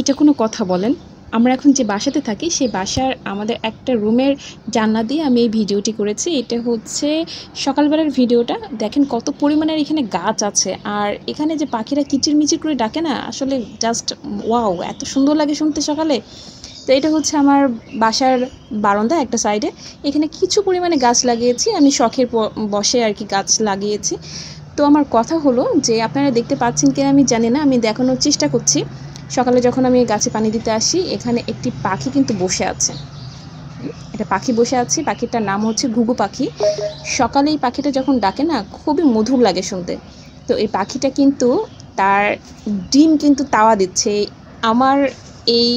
এটা কোনো কথা বলেন? আমরা এখন যে বাসাতে থাকি সেই বাসার আমাদের একটা রুমের জানলা দিয়ে আমি এই ভিডিওটি করেছি। এটা হচ্ছে সকালবেলার ভিডিওটা। দেখেন কত পরিমাণের এখানে গাছ আছে। আর এখানে যে পাখিরা কিচিরমিচির করে ডাকে না, আসলে জাস্ট ওয়াও! এত সুন্দর লাগে শুনতে সকালে। তো এটা হচ্ছে আমার বাসার বারান্দা একটা সাইডে। এখানে কিছু পরিমাণে গাছ লাগিয়েছি। আমি শখের বশে আর কি গাছ লাগিয়েছি। তো আমার কথা হলো যে আপনারা দেখতে পাচ্ছেন কিনা আমি জানি না, আমি দেখানোর চেষ্টা করছি। সকালে যখন আমি গাছে পানি দিতে আসি, এখানে একটি পাখি কিন্তু বসে আছে। একটা পাখি বসে আছে, পাখিটার নাম হচ্ছে ঘুঘু পাখি। সকালে এই পাখিটা যখন ডাকে না, খুবই মধুর লাগে শুনতে। তো এই পাখিটা কিন্তু তার ডিম কিন্তু তাওয়া দিচ্ছে আমার এই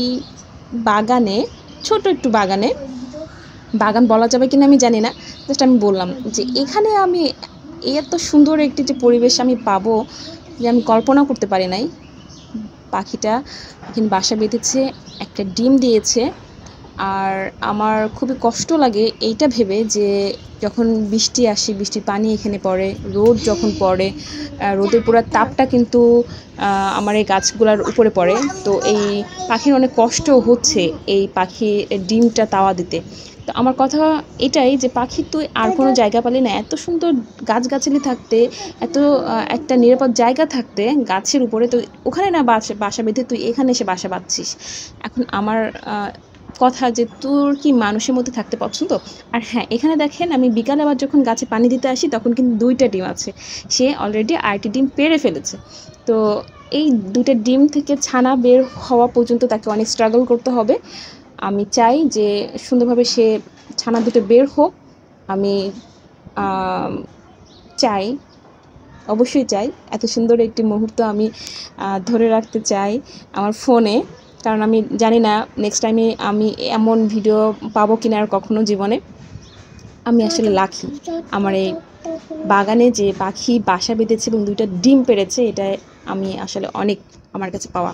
বাগানে, ছোট একটু বাগানে। বাগান বলা যাবে কিনা আমি জানি না, জাস্ট আমি বললাম যে এখানে আমি এত সুন্দর একটি যে পরিবেশ আমি পাবো, যে আমি কল্পনা করতে পারি নাই। পাখিটা এখানে বাসা বেঁধেছে, একটা ডিম দিয়েছে। আর আমার খুবই কষ্ট লাগে এইটা ভেবে যে যখন বৃষ্টি আসে, বৃষ্টির পানি এখানে পড়ে, রোদ যখন পড়ে, রোদের পুরো তাপটা কিন্তু আমার এই গাছগুলোর উপরে পড়ে। তো এই পাখির অনেক কষ্ট হচ্ছে এই পাখির ডিমটা তাওয়া দিতে। তো আমার কথা এটাই যে পাখির তুই আর কোনো জায়গা পালি না, এত সুন্দর গাছগাছালি থাকতে, এত একটা নিরাপদ জায়গা থাকতে গাছের উপরে, তো ওখানে না বাসা বেঁধে তুই এখানে এসে বাসা বাঁধছিস। এখন আমার কথা যে তোর কি মানুষের মধ্যে থাকতে পছন্দ? আর হ্যাঁ, এখানে দেখেন আমি বিকালে আবার যখন গাছে পানি দিতে আসি তখন কিন্তু 2টা ডিম আছে। সে অলরেডি আরেকটি ডিম পেড়ে ফেলেছে। তো এই 2টা ডিম থেকে ছানা বের হওয়া পর্যন্ত তাকে অনেক স্ট্রাগল করতে হবে। আমি চাই যে সুন্দরভাবে সে ছানা দুটো বের হোক। আমি চাই, অবশ্যই চাই, এত সুন্দর একটি মুহূর্ত আমি ধরে রাখতে চাই আমার ফোনে। কারণ আমি জানি না নেক্সট টাইমে আমি এমন ভিডিও পাবো কিনা আর কখনো জীবনে। আমি আসলে লাকি আমার এই বাগানে যে পাখি বাসা বেঁধেছে এবং 2টা ডিম পেড়েছে, এটা আমি আসলে অনেক আমার কাছে পাওয়া।